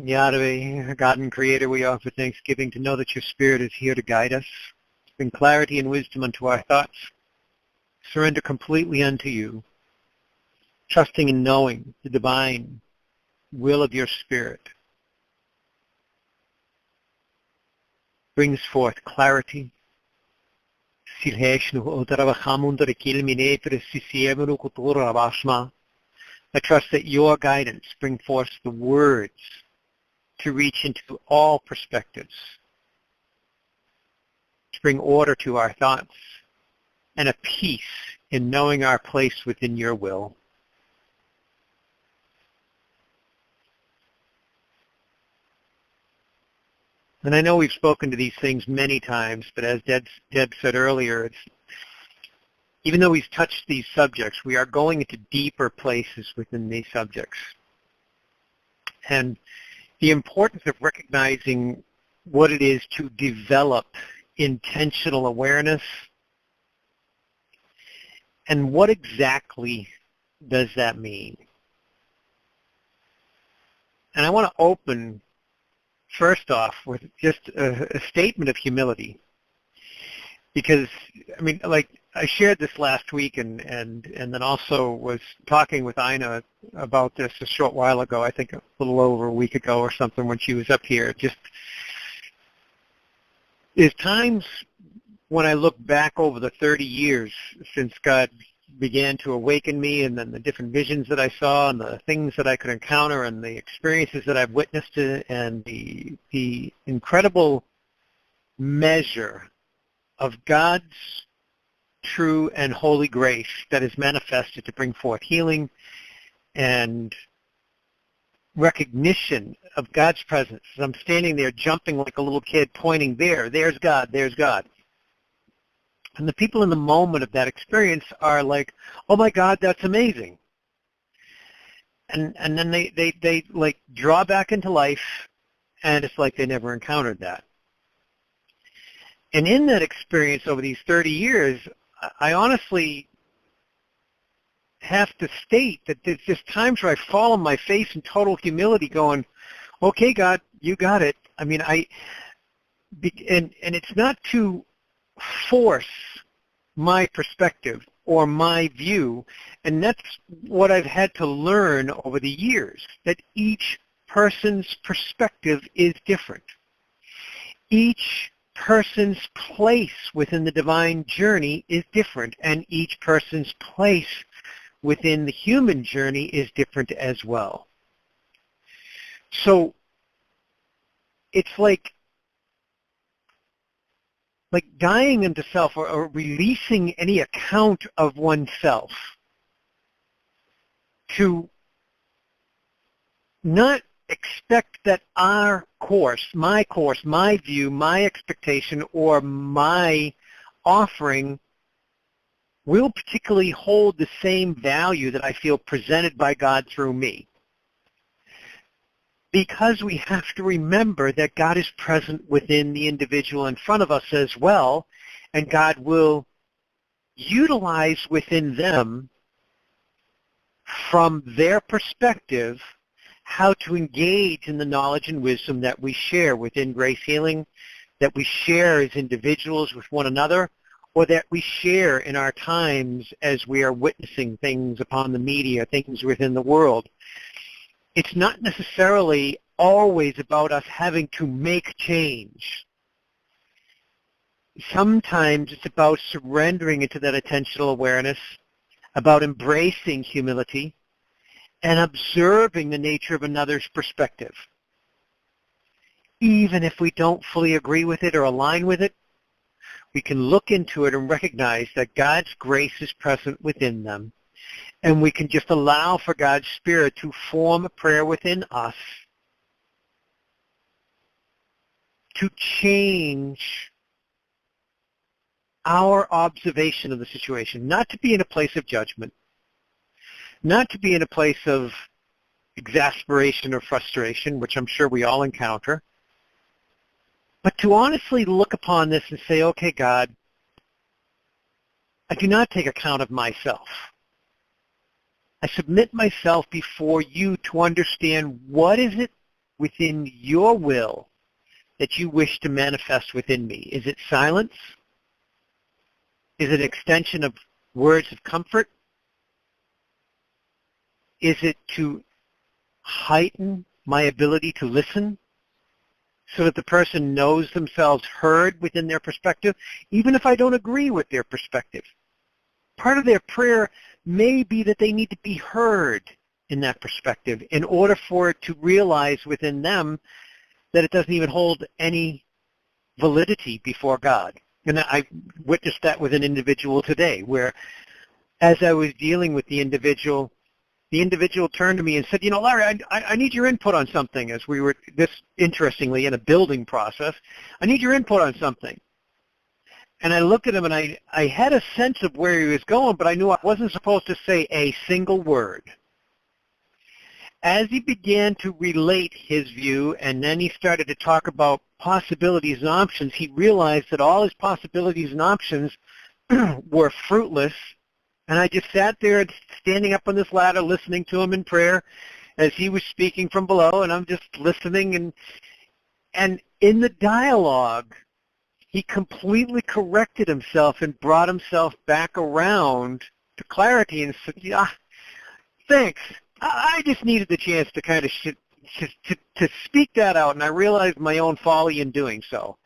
Yahweh, God and Creator, we offer thanksgiving to know that your Spirit is here to guide us, bring clarity and wisdom unto our thoughts, surrender completely unto you, trusting and knowing the divine will of your Spirit brings forth clarity. I trust that your guidance brings forth the words to reach into all perspectives, to bring order to our thoughts, and a peace in knowing our place within your will. And I know we've spoken to these things many times, but as Deb said earlier, even though we've touched these subjects, we are going into deeper places within these subjects. And the importance of recognizing what it is to develop intentional awareness, and what exactly does that mean? And I want to open first off with just a statement of humility, because like I shared this last week, and then also was talking with Ina about this a short while ago, I think a little over a week ago or something, when she was up here. Just there's times when I look back over the 30 years since God began to awaken me, and then the different visions that I saw, and the things that I could encounter, and the experiences that I've witnessed, and the incredible measure of God's true and holy grace that is manifested to bring forth healing and recognition of God's presence. As I'm standing there jumping like a little kid, pointing there's God, there's God. And the people in the moment of that experience are like, oh my God, that's amazing. And then they like draw back into life, and it's like they never encountered that. And in that experience over these 30 years, I honestly have to state that there's just times where I fall on my face in total humility going, okay, God, you got it. And it's not to force my perspective or my view, and that's what I've had to learn over the years, that each person's perspective is different. Each person's place within the divine journey is different, and each person's place within the human journey is different as well. So it's like dying into self, or releasing any account of oneself, to not expect that our course, my view, my expectation, or my offering will particularly hold the same value that I feel presented by God through me. Because we have to remember that God is present within the individual in front of us as well, and God will utilize within them, from their perspective, how to engage in the knowledge and wisdom that we share within Grace Healing, that we share as individuals with one another, or that we share in our times as we are witnessing things upon the media, things within the world. It's not necessarily always about us having to make change. Sometimes it's about surrendering into that attentional awareness, about embracing humility, and observing the nature of another's perspective. Even if we don't fully agree with it or align with it, we can look into it and recognize that God's grace is present within them. And we can just allow for God's Spirit to form a prayer within us to change our observation of the situation, not to be in a place of judgment, not to be in a place of exasperation or frustration, which I'm sure we all encounter, but to honestly look upon this and say, okay, God, I do not take account of myself. I submit myself before you to understand what is it within your will that you wish to manifest within me? Is it silence? Is it extension of words of comfort? Is it to heighten my ability to listen so that the person knows themselves heard within their perspective, even if I don't agree with their perspective? Part of their prayer may be that they need to be heard in that perspective in order for it to realize within them that it doesn't even hold any validity before God. And I witnessed that with an individual today where as I was dealing with the individual turned to me and said, you know, Larry, I need your input on something as we were, this interestingly, in a building process. I need your input on something. And I looked at him and I had a sense of where he was going, but I knew I wasn't supposed to say a single word. As he began to relate his view and then he started to talk about possibilities and options, he realized that all his possibilities and options were fruitless. And I just sat there standing up on this ladder listening to him in prayer as he was speaking from below, and I'm just listening. And in the dialogue, he completely corrected himself and brought himself back around to clarity and said, yeah, thanks. I just needed the chance to kind of to speak that out, and I realized my own folly in doing so.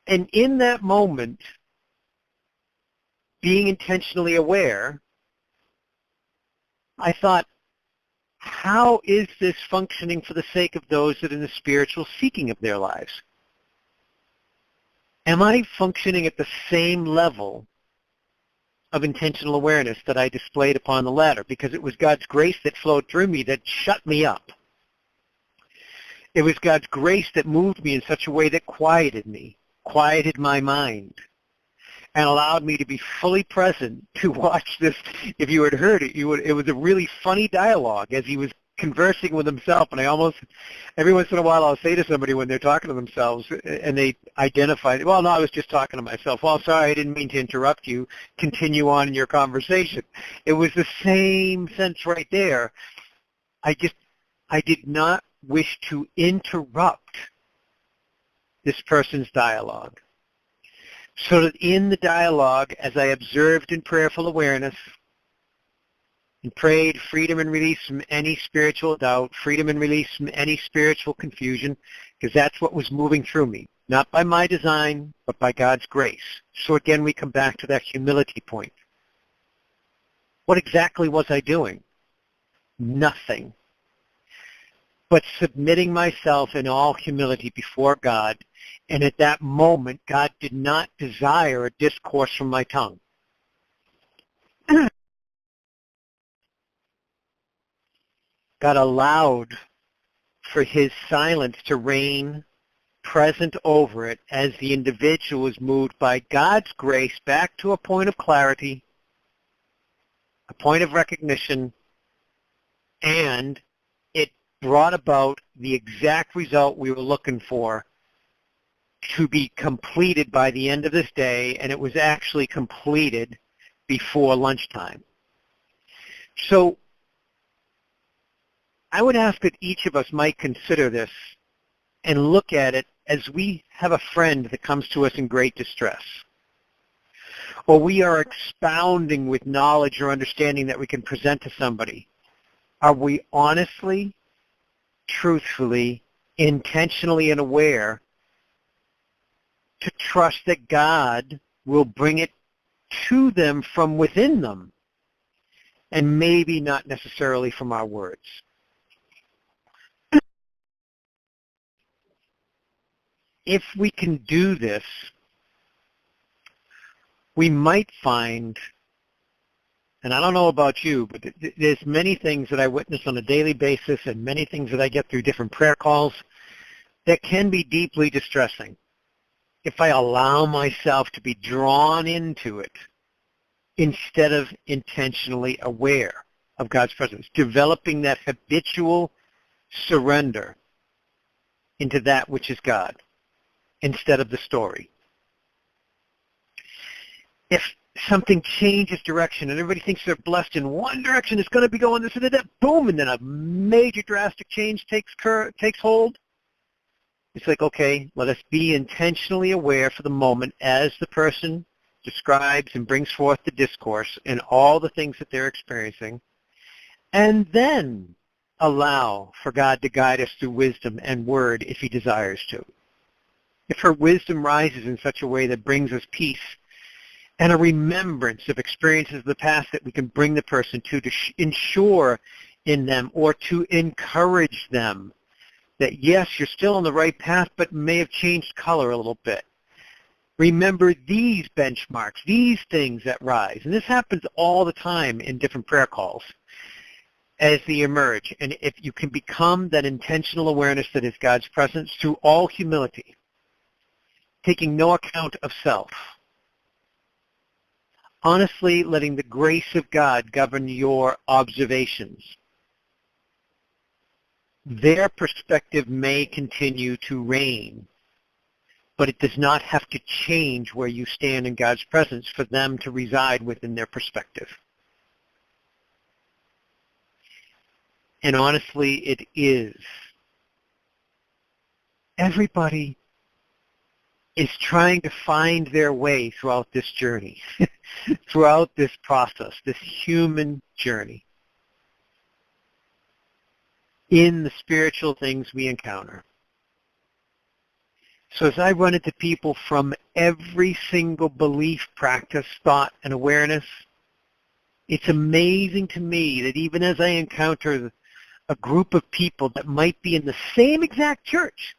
And in that moment, being intentionally aware, I thought, how is this functioning for the sake of those that are in the spiritual seeking of their lives? Am I functioning at the same level of intentional awareness that I displayed upon the ladder? Because it was God's grace that flowed through me that shut me up. It was God's grace that moved me in such a way that quieted me, quieted my mind, and allowed me to be fully present to watch this. If you had heard it, it was a really funny dialogue as he was conversing with himself, and I almost, every once in a while I'll say to somebody when they're talking to themselves and they identify, well, no, I was just talking to myself. Well, sorry, I didn't mean to interrupt you. Continue on in your conversation. It was the same sense right there. I did not wish to interrupt this person's dialogue. So that in the dialogue, as I observed in prayerful awareness, and prayed freedom and release from any spiritual doubt, freedom and release from any spiritual confusion, because that's what was moving through me, not by my design, but by God's grace. So again, we come back to that humility point. What exactly was I doing? Nothing. But submitting myself in all humility before God, and at that moment, God did not desire a discourse from my tongue. God allowed for his silence to reign present over it as the individual was moved by God's grace back to a point of clarity, a point of recognition, and it brought about the exact result we were looking for to be completed by the end of this day, and it was actually completed before lunchtime. So I would ask that each of us might consider this and look at it as we have a friend that comes to us in great distress, or we are expounding with knowledge or understanding that we can present to somebody. Are we honestly, truthfully, intentionally, and aware to trust that God will bring it to them from within them, and maybe not necessarily from our words? If we can do this, we might find, and I don't know about you, but there's many things that I witness on a daily basis and many things that I get through different prayer calls that can be deeply distressing if I allow myself to be drawn into it instead of intentionally aware of God's presence, developing that habitual surrender into that which is God instead of the story. If something changes direction, and everybody thinks they're blessed in one direction. It's going to be going this and that. Boom, and then a major drastic change takes hold. It's like, okay, let us be intentionally aware for the moment as the person describes and brings forth the discourse and all the things that they're experiencing, and then allow for God to guide us through wisdom and word if he desires to. If her wisdom rises in such a way that brings us peace and a remembrance of experiences of the past that we can bring the person to ensure in them or to encourage them that, yes, you're still on the right path, but may have changed color a little bit. Remember these benchmarks, these things that rise. And this happens all the time in different prayer calls as they emerge. And if you can become that intentional awareness that is God's presence through all humility, taking no account of self, honestly letting the grace of God govern your observations, their perspective may continue to reign, but it does not have to change where you stand in God's presence for them to reside within their perspective. And honestly, it is. Everybody is trying to find their way throughout this journey, throughout this process, this human journey, in the spiritual things we encounter. So as I run into people from every single belief, practice, thought, and awareness, it's amazing to me that even as I encounter a group of people that might be in the same exact church,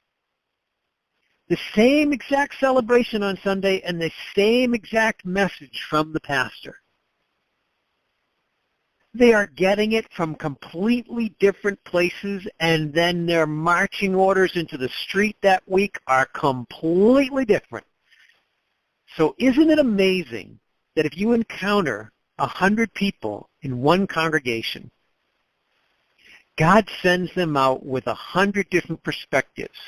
the same exact celebration on Sunday, and the same exact message from the pastor, they are getting it from completely different places, and then their marching orders into the street that week are completely different. So isn't it amazing that if you encounter 100 people in one congregation, God sends them out with 100 different perspectives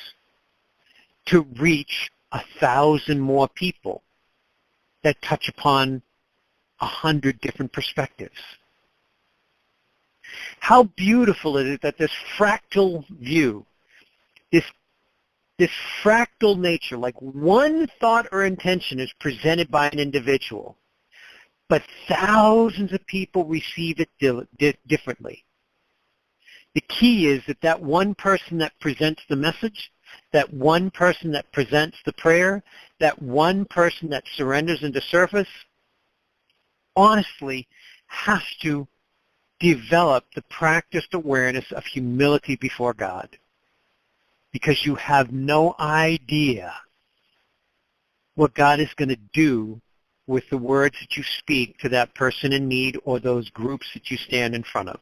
to reach 1,000 more people that touch upon 100 different perspectives. How beautiful it is that this fractal view, this fractal nature, like one thought or intention is presented by an individual, but thousands of people receive it differently. The key is that one person that presents the message, that one person that presents the prayer, that one person that surrenders into service, honestly has to develop the practiced awareness of humility before God, because you have no idea what God is going to do with the words that you speak to that person in need or those groups that you stand in front of.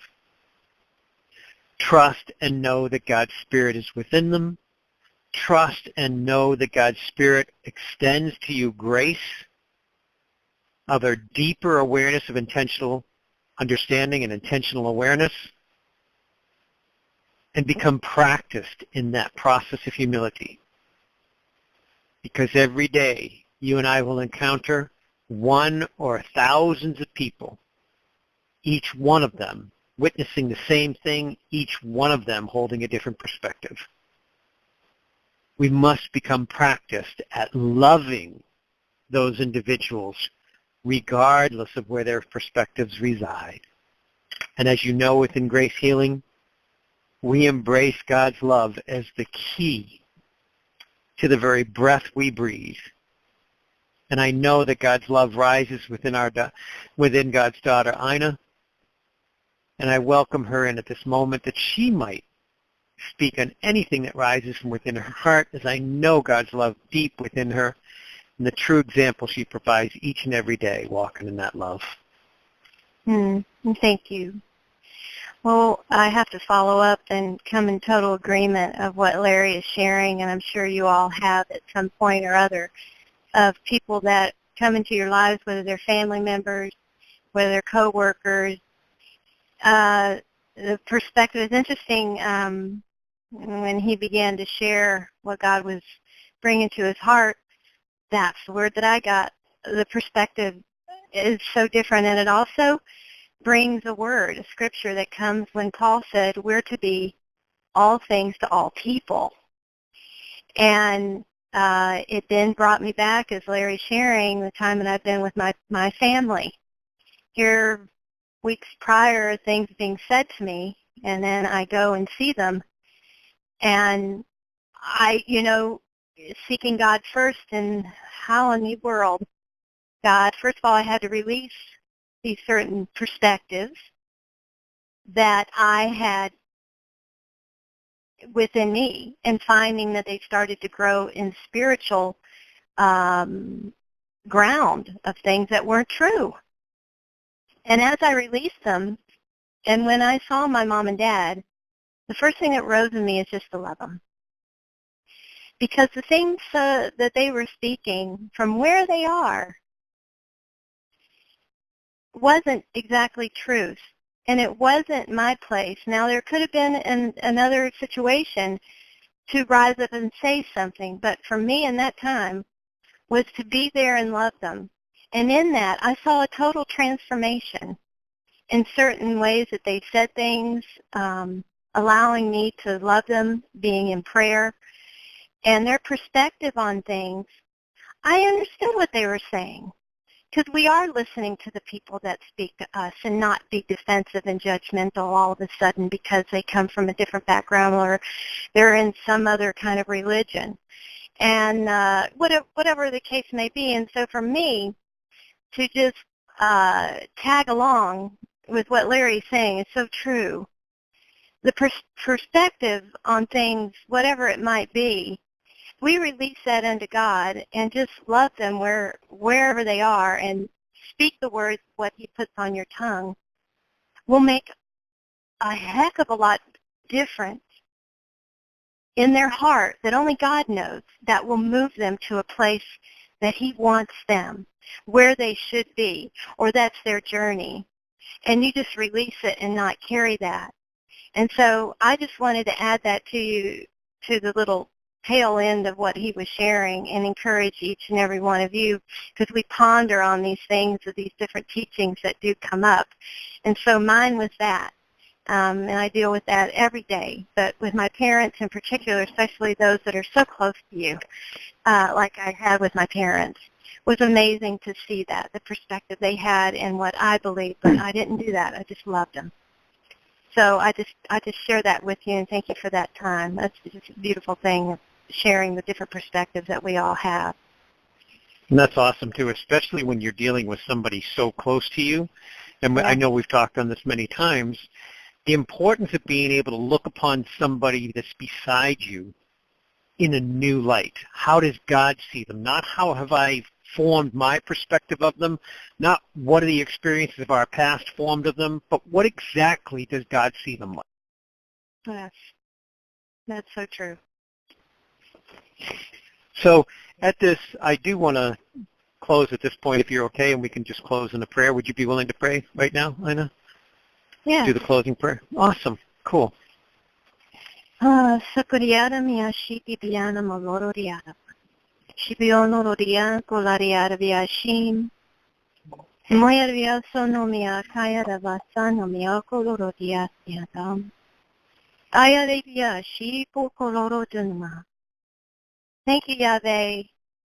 Trust and know that God's Spirit is within them. Trust and know that God's Spirit extends to you grace of a deeper awareness of intentional understanding and intentional awareness, and become practiced in that process of humility. Because every day you and I will encounter one or thousands of people, each one of them witnessing the same thing, each one of them holding a different perspective. We must become practiced at loving those individuals regardless of where their perspectives reside. And as you know, within Grace Healing, we embrace God's love as the key to the very breath we breathe. And I know that God's love rises within God's daughter, Ina, and I welcome her in at this moment that she might speak on anything that rises from within her heart, as I know God's love deep within her, and the true example she provides each and every day, walking in that love. Thank you. Well, I have to follow up and come in total agreement of what Larry is sharing, and I'm sure you all have at some point or other, of people that come into your lives, whether they're family members, whether they're coworkers. The perspective is interesting. When he began to share what God was bringing to his heart, that's the word that I got. The perspective is so different, and it also brings a word, a scripture that comes when Paul said we're to be all things to all people. And it then brought me back, as Larry's sharing, the time that I've been with my family. Here, weeks prior, things being said to me, and then I go and see them. And I, seeking God first, and how in the world, God, first of all, I had to release these certain perspectives that I had within me, and finding that they started to grow in spiritual ground of things that weren't true. And as I released them, and when I saw my mom and dad, the first thing that rose in me is just to love them. Because the things that they were speaking from where they are wasn't exactly truth. And it wasn't my place. Now, there could have been another situation to rise up and say something, but for me in that time was to be there and love them. And in that, I saw a total transformation in certain ways that they said things, allowing me to love them, being in prayer, and their perspective on things. I understood what they were saying, because we are listening to the people that speak to us, and not be defensive and judgmental all of a sudden because they come from a different background or they're in some other kind of religion, and whatever the case may be. And so for me to just tag along with what Larry's saying is so true. The perspective on things, whatever it might be, we release that unto God and just love them wherever they are, and speak the words, what he puts on your tongue, will make a heck of a lot difference in their heart that only God knows, that will move them to a place that he wants them, where they should be, or that's their journey. And you just release it and not carry that. And so I just wanted to add that to you, to the little tail end of what he was sharing, and encourage each and every one of you, because we ponder on these things, of these different teachings that do come up. And so mine was that. And I deal with that every day. But with my parents in particular, especially those that are so close to you, like I had with my parents, was amazing to see that, the perspective they had and what I believed. But I didn't do that. I just loved them. So I just share that with you, and thank you for that time. That's just a beautiful thing, sharing the different perspectives that we all have. And that's awesome, too, especially when you're dealing with somebody so close to you. And yeah. I know we've talked on this many times, the importance of being able to look upon somebody that's beside you in a new light. How does God see them? Not how have I formed my perspective of them, not what are the experiences of our past formed of them, but what exactly does God see them like? Yes, that's so true. So at this, I do want to close at this point, if you're okay, and we can just close in a prayer. Would you be willing to pray right now, Ina? Yeah. Do the closing prayer? Awesome. Cool. Sakuriara miyashiti biyana molororiara. Shibionoria kolariara biyashim. Moyar biyasono miyakaya ravasano miyakolorodia siadam. Ayare biyashi pokolorotunma. Thank you, Yahweh,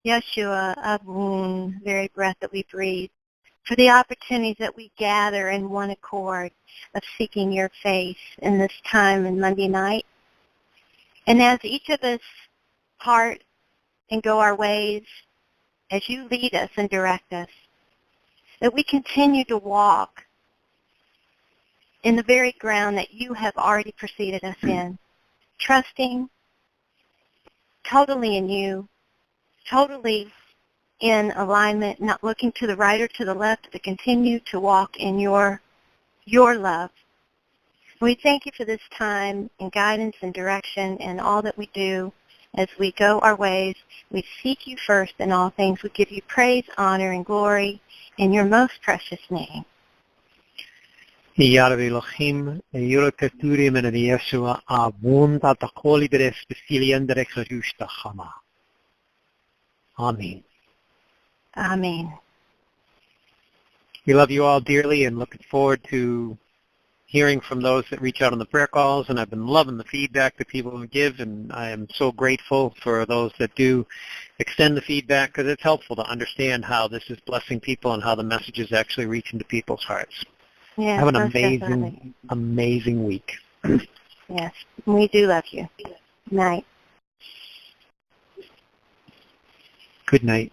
Yeshua, Avun, very breath that we breathe, for the opportunities that we gather in one accord of seeking your face in this time in Monday night. And as each of us part and go our ways, as you lead us and direct us, that we continue to walk in the very ground that you have already preceded us in, trusting totally in you, totally in alignment, not looking to the right or to the left, to continue to walk in your love. We thank you for this time and guidance and direction and all that we do as we go our ways. We seek you first in all things. We give you praise, honor, and glory in your most precious name. Amen. Amen. We love you all dearly and looking forward to hearing from those that reach out on the prayer calls, and I've been loving the feedback that people give, and I am so grateful for those that do extend the feedback because it's helpful to understand how this is blessing people and how the message is actually reaching to people's hearts. Yes, Have an most amazing, definitely. amazing week. Yes, we do love you. Night. Good night.